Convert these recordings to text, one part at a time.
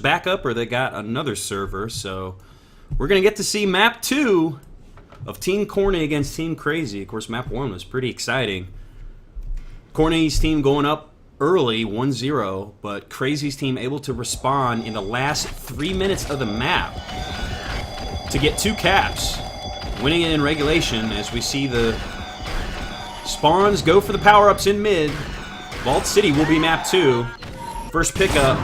backup or they got another server. So we're going to get to see map 2 of Team Corny against Team Crazy. Of course, map 1 was pretty exciting. Corny's team going up early, 1-0, but Crazy's team able to respond in the last 3 minutes of the map to get 2 caps, winning it in regulation as we see the spawns go for the power-ups in mid. Vault City will be map 2. First pickup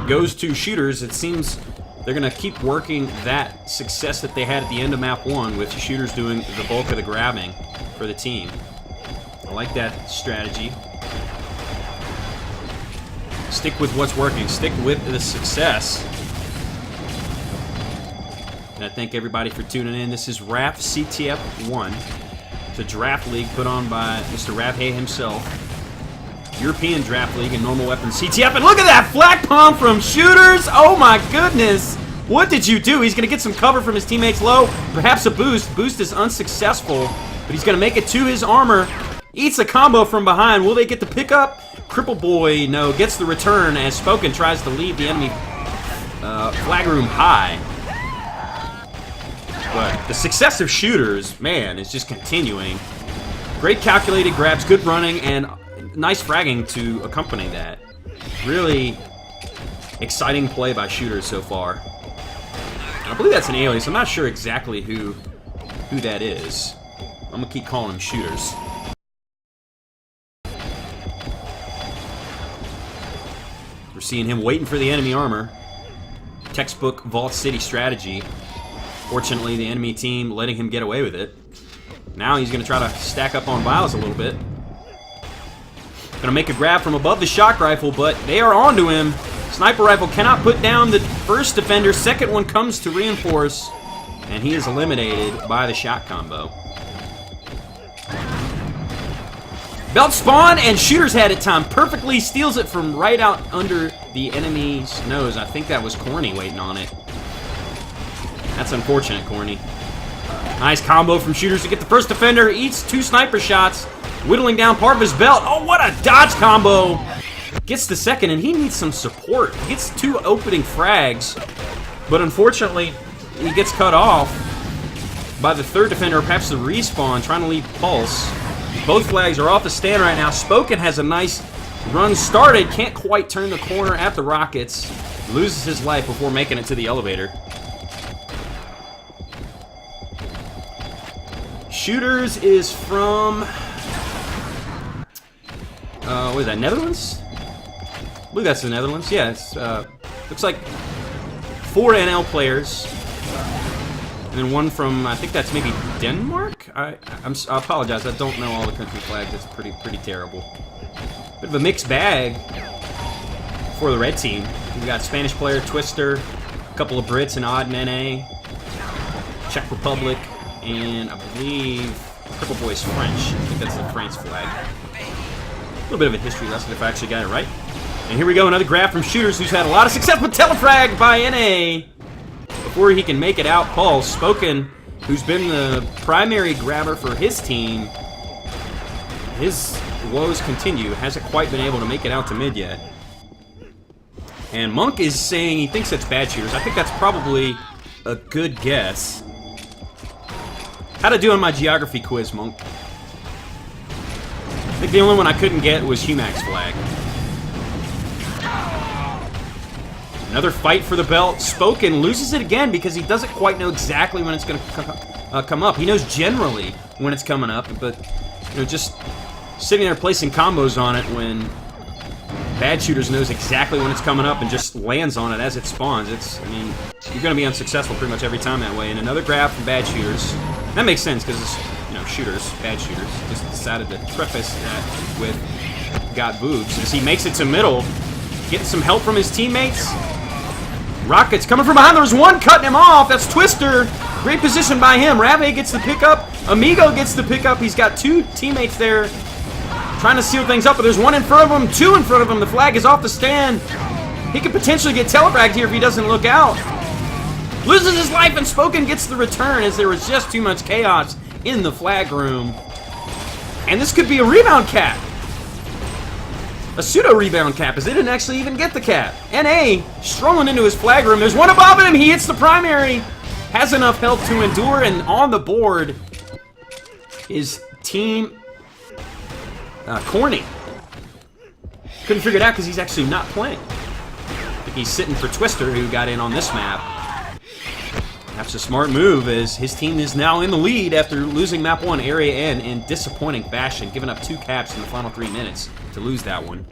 goes to Shooters. It seems they're going to keep working that success that they had at the end of map 1 with Shooters doing the bulk of the grabbing for the team. I like that strategy. Stick with what's working. Stick with the success. And I thank everybody for tuning in. This is RAAF.CTF.1. It's a draft league put on by Mr. Ravhay himself. European draft league in normal weapons CTF. And look at that flag palm from Shooters. Oh my goodness. What did you do? He's going to get some cover from his teammates low. Perhaps a boost. Boost is unsuccessful. But he's going to make it to his armor. Eats a combo from behind. Will they get the pickup? Cripple Boy, no, gets the return as Spoken tries to leave the enemy flag room high. But the success of Shooters, man, is just continuing. Great calculated grabs, good running, and nice fragging to accompany that. Really exciting play by Shooters so far. And I believe that's an alias. I'm not sure exactly who that is. I'm going to keep calling him Shooters. We're seeing him waiting for the enemy armor. Textbook Vault City strategy. Fortunately, the enemy team letting him get away with it. Now he's going to try to stack up on Viles a little bit. Going to make a grab from above the shock rifle, but they are onto him. Sniper rifle cannot put down the first defender. Second one comes to reinforce, and he is eliminated by the shot combo. Belt spawn, and Shooters had it timed perfectly. Steals it from right out under the enemy's nose. I think that was Corny waiting on it. That's unfortunate, Corny. Nice combo from Shooters to get the first defender. Eats 2 sniper shots, whittling down part of his belt. Oh, what a dodge combo. Gets the second, and he needs some support. He gets 2 opening frags, but unfortunately, he gets cut off by the third defender, perhaps the respawn, trying to leave Pulse. Both flags are off the stand right now. Spoken has a nice run started. Can't quite turn the corner at the Rockets. Loses his life before making it to the elevator. Shooters is from... what is that, Netherlands? I believe that's the Netherlands. Yeah, it's, looks like 4 NL players. And then 1 from, I think that's maybe Denmark? I apologize, I don't know all the country flags. That's pretty terrible. Bit of a mixed bag for the red team. We've got Spanish player, Twister, a couple of Brits, and Odd and NA, Czech Republic, and I believe Cripple Boy's French. I think that's the France flag. A little bit of a history lesson if I actually got it right. And here we go, another grab from Shooters, who's had a lot of success with telefrag by NA. Before he can make it out, Pulse, Spoken, who's been the primary grabber for his team, his woes continue. Hasn't quite been able to make it out to mid yet. And Monk is saying he thinks it's bad Shooters. I think that's probably a good guess. How'd I do on my geography quiz, Monk? I think the only one I couldn't get was Humac's flag. Another fight for the belt. Spoken loses it again because he doesn't quite know exactly when it's going to come up. He knows generally when it's coming up, but just sitting there placing combos on it when bad Shooters knows exactly when it's coming up and just lands on it as it spawns. I mean, you're going to be unsuccessful pretty much every time that way. And another grab from bad Shooters. That makes sense because it's, Shooters, bad Shooters. Just decided to preface that with got boobs as he makes it to middle. Getting some help from his teammates. Rockets coming from behind. There's one cutting him off. That's Twister. Great position by him. Ravhay gets the pickup. Amigo gets the pickup. He's got 2 teammates there trying to seal things up, but there's 1 in front of him, 2 in front of him. The flag is off the stand. He could potentially get telefragged here if he doesn't look out. Loses his life, and Spoken gets the return as there was just too much chaos in the flag room. And this could be a rebound cap. A pseudo rebound cap, as they didn't actually even get the cap. NA strolling into his flag room. There's one above him. He hits the primary. Has enough health to endure, and on the board is Team Corny. Couldn't figure it out because he's actually not playing. I think he's sitting for Twister, who got in on this map. That's a smart move, as his team is now in the lead after losing map 1 Area N in disappointing fashion, giving up 2 caps in the final 3 minutes to lose that one.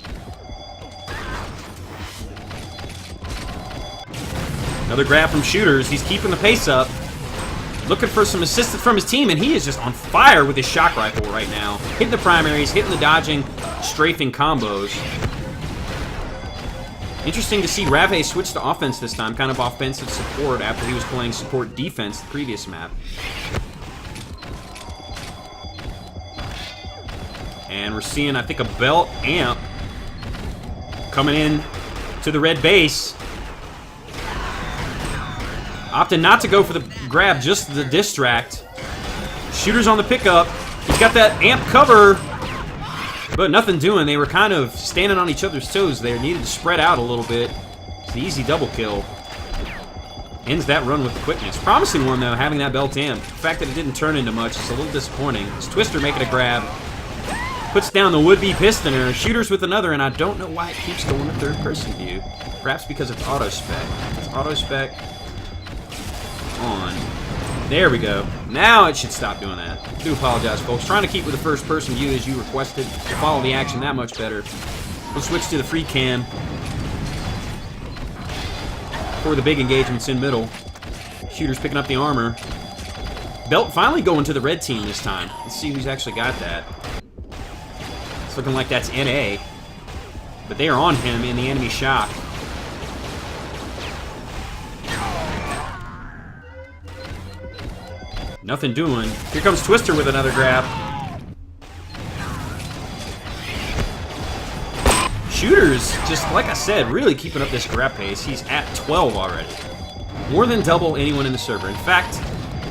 Another grab from Shooters. He's keeping the pace up. Looking for some assistance from his team, and he is just on fire with his shock rifle right now. Hitting the primaries, hitting the dodging, strafing combos. Interesting to see RAAF switch to offense this time, kind of offensive support after he was playing support defense the previous map. And we're seeing, I think, a belt amp coming in to the red base. Opted not to go for the grab, just the distract. Shooters on the pickup. He's got that amp cover, but nothing doing. They were kind of standing on each other's toes there. Needed to spread out a little bit. It's the easy double kill. Ends that run with the quickness. Promising one, though, having that belt amp. The fact that it didn't turn into much is a little disappointing. It's Twister making a grab. Puts down the would-be pistoner. Shooters with another, and I don't know why it keeps going to third-person view. Perhaps because it's auto-spec. It's auto-spec on. There we go. Now it should stop doing that. I do apologize, folks. Trying to keep with the first-person view as you requested to follow the action that much better. We'll switch to the free cam for the big engagements in middle. Shooters picking up the armor. Belt finally going to the red team this time. Let's see who's actually got that. It's looking like that's NA, but they are on him in the enemy shock. Nothing doing. Here comes Twister with another grab. Shooters, just like I said, really keeping up this grab pace. He's at 12 already. More than double anyone in the server. In fact,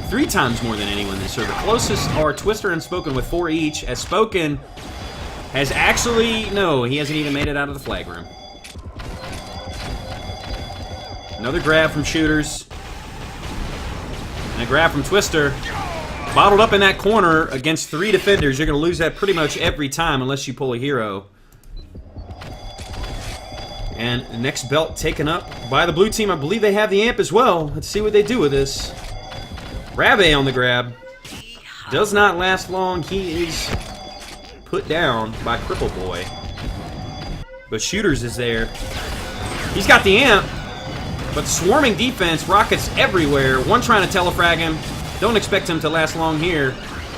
3 times more than anyone in the server. Closest are Twister and Spoken with 4 each, as Spoken has actually... No, he hasn't even made it out of the flag room. Another grab from Shooters. And a grab from Twister. Bottled up in that corner against 3 defenders. You're going to lose that pretty much every time unless you pull a hero. And the next belt taken up by the blue team. I believe they have the amp as well. Let's see what they do with this. RAAF on the grab. Does not last long. He is put down by Cripple Boy. But Shooters is there. He's got the amp. But swarming defense, rockets everywhere. One trying to telefrag him. Don't expect him to last long here,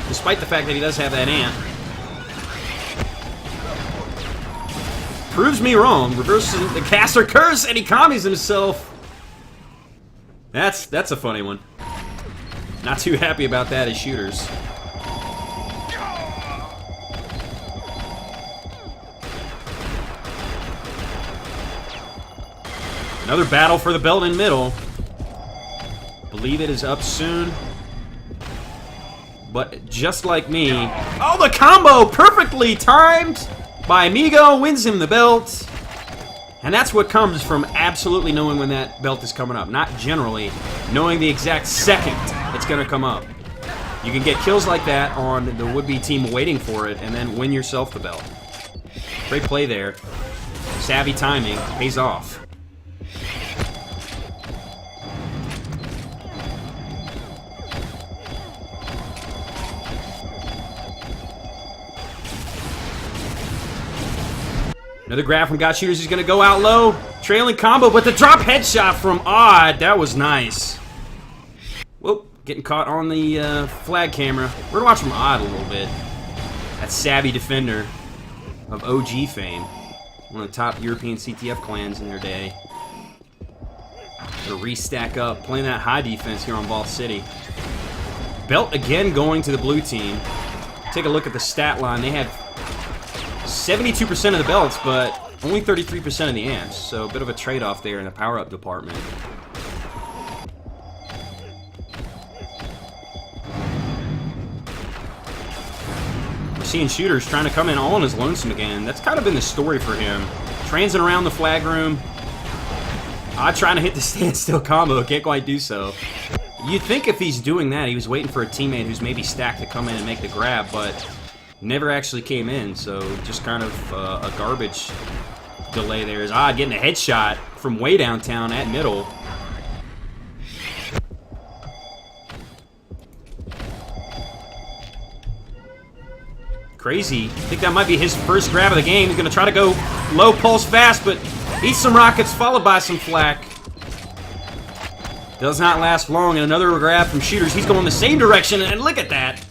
despite the fact that he does have that amp. Proves me wrong. Reverses the caster curse, and he commies himself. That's a funny one. Not too happy about that as Shooters. Another battle for the belt in middle. Believe it is up soon. But just like me... Oh, the combo! Perfectly timed by Amigo. Wins him the belt. And that's what comes from absolutely knowing when that belt is coming up. Not generally. Knowing the exact second it's going to come up. You can get kills like that on the would-be team waiting for it and then win yourself the belt. Great play there. Savvy timing. Pays off. Another grab from Got Shooters. He's going to go out low. Trailing combo, but the drop headshot from Odd. That was nice. Whoop. Getting caught on the flag camera. We're going to watch from Odd a little bit. That savvy defender of OG fame. One of the top European CTF clans in their day. Gonna restack up. Playing that high defense here on Vaultcity. Belt again going to the blue team. Take a look at the stat line. They have 72% of the belts, but only 33% of the amps. So a bit of a trade-off there in the power-up department. seeing Shooters trying to come in all on his lonesome again. That's kind of been the story for him. Transing around the flag room. Odd trying to hit the standstill combo. Can't quite do so. You'd think if he's doing that, he was waiting for a teammate who's maybe stacked to come in and make the grab, but never actually came in, so just kind of a garbage delay there. Is Odd getting a headshot from way downtown at middle. Crazy. I think that might be his first grab of the game. He's going to try to go low pulse fast, but eats some rockets followed by some flak. Does not last long, and another grab from Shooters. He's going the same direction, and look at that.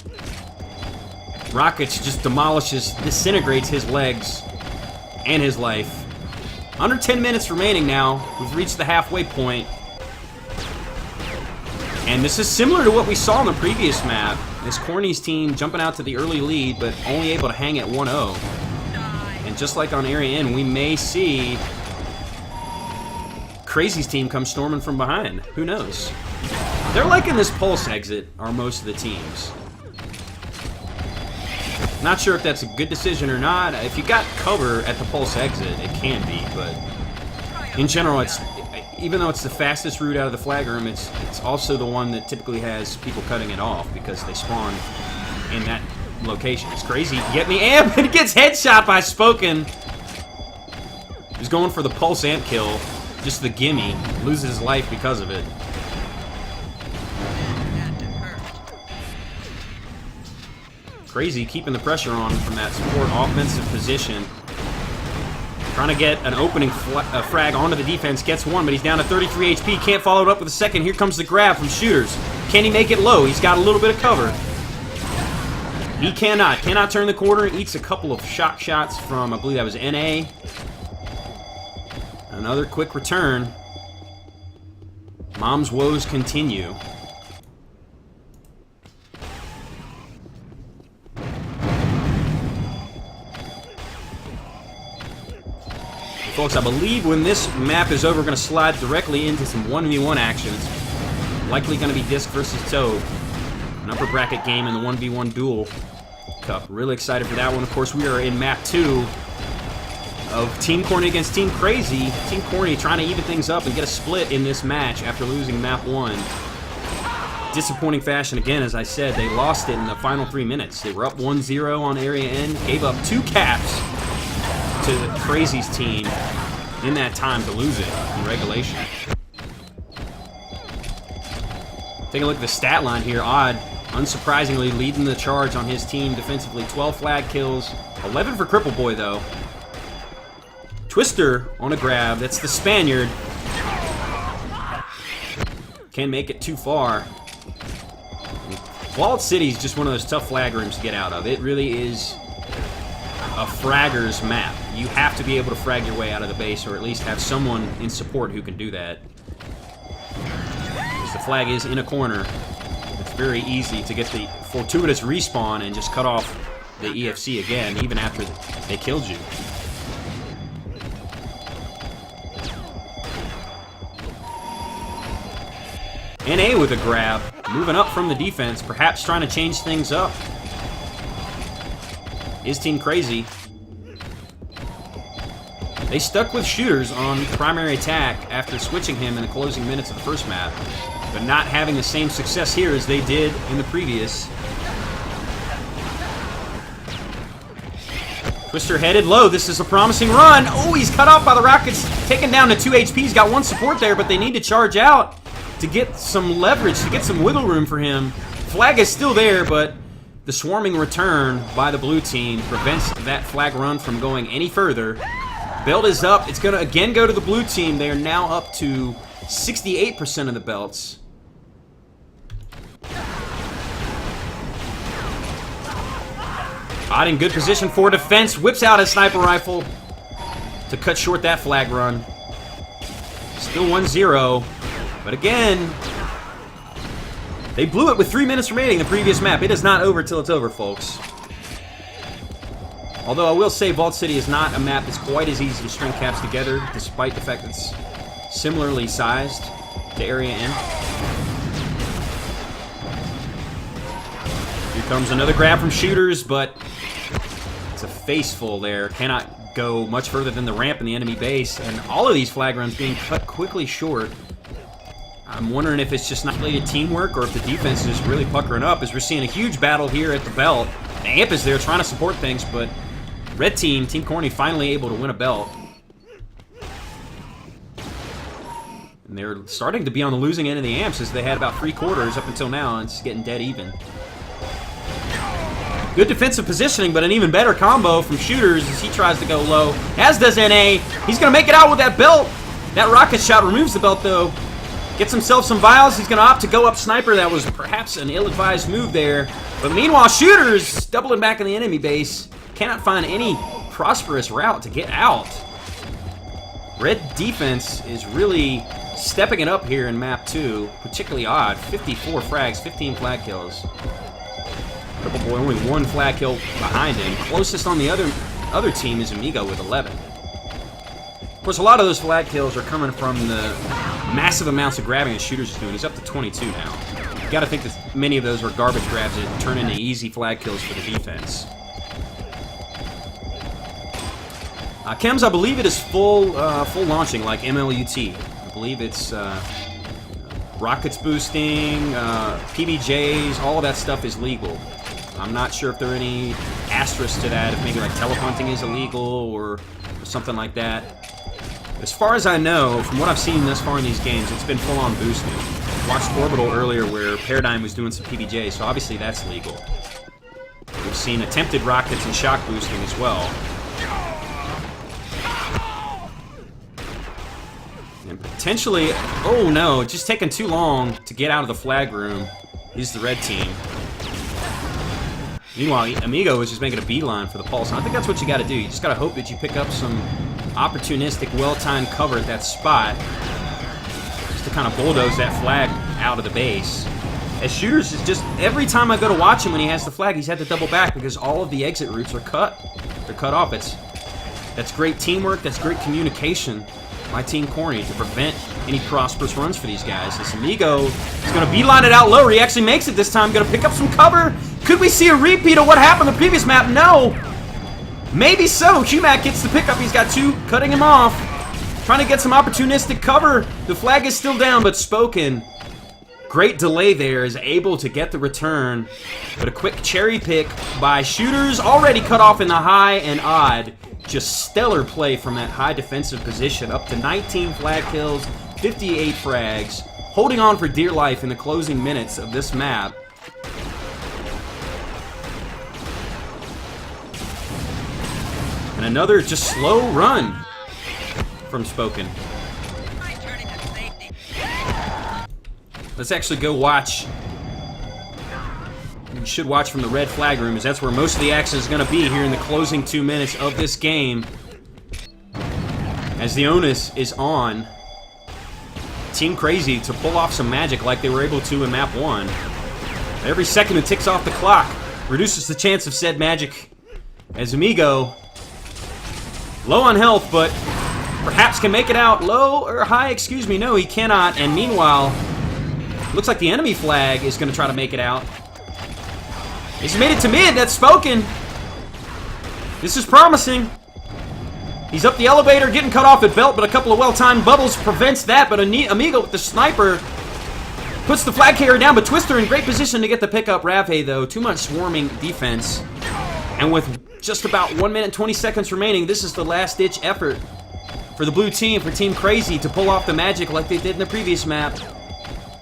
Rockets just demolishes, disintegrates his legs and his life. Under 10 minutes remaining now. We've reached the halfway point. And this is similar to what we saw in the previous map. This Corny's team jumping out to the early lead, but only able to hang at 1-0. And just like on Area N, we may see Crazy's team come storming from behind. Who knows? They're liking this pulse exit, are most of the teams. Not sure if that's a good decision or not. If you got cover at the pulse exit, it can be, but in general, it's even though it's the fastest route out of the flag room, it's also the one that typically has people cutting it off because they spawn in that location. It's crazy. Get me amp, and gets headshot by Spoken. He's going for the pulse amp kill, just the gimme. Loses his life because of it. Crazy keeping the pressure on from that support offensive position. Trying to get an opening frag onto the defense. Gets one, but he's down to 33 HP. Can't follow it up with a second. Here comes the grab from Shooters. Can he make it low? He's got a little bit of cover. He cannot. Cannot turn the corner. Eats a couple of shock shots from, I believe that was NA. Another quick return. Mom's woes continue. Folks, I believe when this map is over, we're going to slide directly into some 1v1 actions. Likely going to be Disc versus Toad. An upper bracket game in the 1v1 Duel Cup. Really excited for that one. Of course, we are in map 2 of Team Corny against Team Crazy. Team Corny trying to even things up and get a split in this match after losing map 1. Disappointing fashion again, as I said. They lost it in the final 3 minutes. They were up 1-0 on Area N. Gave up 2 caps to the Crazy's team in that time to lose it in regulation. Take a look at the stat line here. Odd, unsurprisingly, leading the charge on his team defensively. 12 flag kills, 11 for Cripple Boy, though. Twister on a grab. That's the Spaniard. Can't make it too far. Vaultcity is just one of those tough flag rooms to get out of. It really is a fragger's map. You have to be able to frag your way out of the base, or at least have someone in support who can do that. Because the flag is in a corner, it's very easy to get the fortuitous respawn and just cut off the EFC again, even after they killed you. NA with a grab, moving up from the defense, perhaps trying to change things up. Is Team Crazy. They stuck with Shooters on primary attack after switching him in the closing minutes of the first map, but not having the same success here as they did in the previous. Twister headed low. This is a promising run. Oh, he's cut off by the Rockets, taken down to 2 HP. He's got 1 support there, but they need to charge out to get some leverage, to get some wiggle room for him. Flag is still there, but the swarming return by the blue team prevents that flag run from going any further. Belt is up. It's going to again go to the blue team. They are now up to 68% of the belts. Odd in good position for defense. Whips out his sniper rifle to cut short that flag run. Still 1-0. But again, they blew it with 3 minutes remaining in the previous map. It is not over till it's over, folks. Although I will say Vaultcity is not a map that's quite as easy to string caps together, despite the fact that it's similarly sized to Area N. Here comes another grab from Shooters, but a face full there. Cannot go much further than the ramp in the enemy base, and all of these flag runs being cut quickly short. I'm wondering if it's just not related teamwork or if the defense is really puckering up, as we're seeing a huge battle here at the belt. The AMP is there trying to support things, but red team, Team Corny, finally able to win a belt. And they're starting to be on the losing end of the amps, as they had about 3/4 up until now, and it's getting dead even. Good defensive positioning, but an even better combo from Shooters as he tries to go low, as does NA. He's going to make it out with that belt. That rocket shot removes the belt, though. Gets himself some vials. He's going to opt to go up sniper. That was perhaps an ill-advised move there. But meanwhile, Shooters doubling back in the enemy base. Cannot find any prosperous route to get out. Red defense is really stepping it up here in map 2. Particularly odd. 54 frags, 15 flag kills. Purple Boy only 1 flag kill behind him. Closest on the other team is Amigo with 11. Of course, a lot of those flag kills are coming from the massive amounts of grabbing that Shooters is doing. He's up to 22 now. You gotta think that many of those were garbage grabs that turn into easy flag kills for the defense. Chems, I believe it is full launching like MLUT. I believe it's rockets boosting, PBJs, all of that stuff is legal. I'm not sure if there are any asterisks to that, if maybe like telepunting is illegal or something like that. As far as I know, from what I've seen thus far in these games, it's been full-on boosting. I watched Orbital earlier where Paradigm was doing some PBJs, so obviously that's legal. We've seen attempted rockets and shock boosting as well. And potentially, oh no, just taking too long to get out of the flag room is the red team. Meanwhile, Amigo is just making a beeline for the pulse. And I think that's what you got to do. You just got to hope that you pick up some opportunistic, well-timed cover at that spot, just to kind of bulldoze that flag out of the base. As Shooters is just, every time I go to watch him when he has the flag, he's had to double back because all of the exit routes are cut. They're cut off. That's great teamwork. That's great communication by Team Corny to prevent any prosperous runs for these guys. This Amigo is going to beeline it out lower. He actually makes it this time. Going to pick up some cover. Could we see a repeat of what happened the previous map? No. Maybe so. Humac gets the pickup. He's got 2 cutting him off. Trying to get some opportunistic cover. The flag is still down, but Spoken, great delay there, is able to get the return. But a quick cherry pick by Shooters, already cut off in the high and odd. Just stellar play from that high defensive position. Up to 19 flag kills, 58 frags. Holding on for dear life in the closing minutes of this map. And another just slow run from Spoken. Let's actually go watch. You should watch from the red flag room, as that's where most of the action is going to be here in the closing 2 minutes of this game. As the onus is on Team Crazy to pull off some magic like they were able to in map 1. Every second it ticks off the clock reduces the chance of said magic. As Amigo, low on health, but perhaps can make it out. Low or high, excuse me. No, he cannot. And meanwhile, looks like the enemy flag is going to try to make it out. He's made it to mid. That's Spoken. This is promising. He's up the elevator, getting cut off at belt, but a couple of well-timed bubbles prevents that. But Amigo with the sniper puts the flag carrier down, but Twister in great position to get the pickup. RAAF, though, too much swarming defense. And with just about 1 minute and 20 seconds remaining, this is the last-ditch effort for the blue team, for Team Crazy, to pull off the magic like they did in the previous map.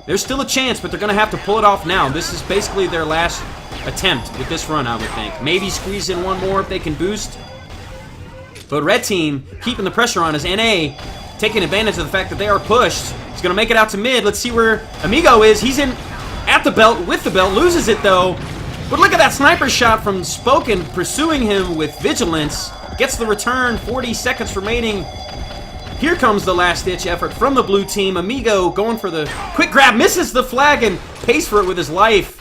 There's still a chance, but they're going to have to pull it off now. This is basically their last attempt with this run, I would think. Maybe squeeze in one more if they can boost. But red team keeping the pressure on as NA taking advantage of the fact that they are pushed. He's going to make it out to mid. Let's see where Amigo is. He's in at the belt, with the belt, loses it though. But look at that sniper shot from Spoken, pursuing him with vigilance. Gets the return, 40 seconds remaining. Here comes the last-ditch effort from the blue team. Amigo going for the quick grab, misses the flag and pays for it with his life.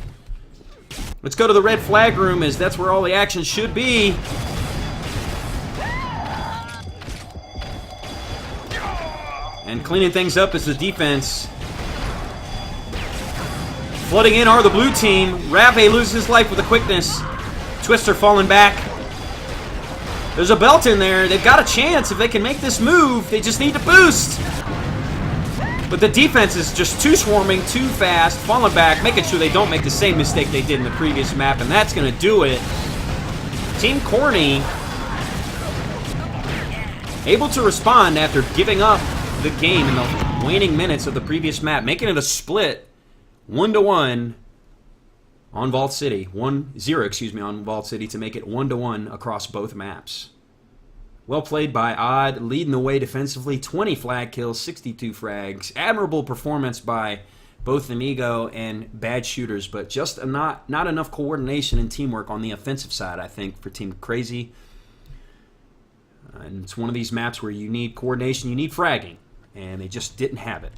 Let's go to the red flag room, as that's where all the action should be. And cleaning things up is the defense. Flooding in are the blue team. RAAF loses his life with a quickness. Twister falling back. There's a belt in there. They've got a chance if they can make this move. They just need to boost. But the defense is just too swarming, too fast, falling back, making sure they don't make the same mistake they did in the previous map, and that's going to do it. Team Corny able to respond after giving up the game in the waning minutes of the previous map, making it a split 1-1 on Vaultcity. 1-0, excuse me, on Vaultcity to make it 1-1 across both maps. Well played by Odd, leading the way defensively, 20 flag kills, 62 frags. Admirable performance by both Amigo and Bad Shooters, but just not enough coordination and teamwork on the offensive side, I think, for Team Crazy. And it's one of these maps where you need coordination, you need fragging, and they just didn't have it.